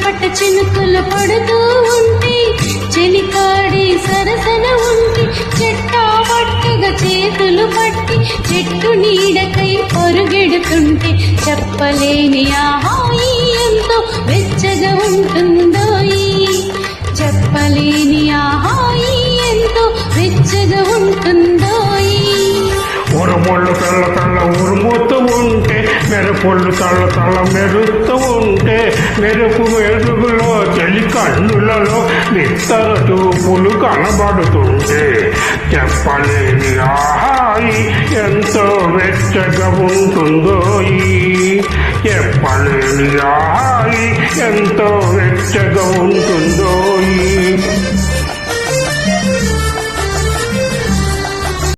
చిటపట చినుకులు పడుతూ ఉంటే చెలికాడి సరసన ఉంటే చెట్టాపట్టుగా చేతులు పట్టి చెట్టు నీడకై పరుగెడుతుంటే చెప్పలేని ఆ హాయి ఎంతో వెచ్చగా ఉంటుందోయి. చెప్పలేని ఆ హాయి ఎంతో వెచ్చగా ఉంటుందోయి. ఉరుముళ్ళు తెల్ల తెల్ల ఉరుముతూ ఉంటే మెరుపుళ్ళు తల్ల తల్ల మెరుస్తూ ఉంటే మెరుపు మెరుగులో చలి కన్నులలో నిత్తర చూపులు కనబడుతుంటే చెప్పలేని ఆహాయి ఎంతో వెచ్చగా ఉంటుందో. చెప్పలేని ఆహాయి ఎంతో వెచ్చగా ఉంటుంది.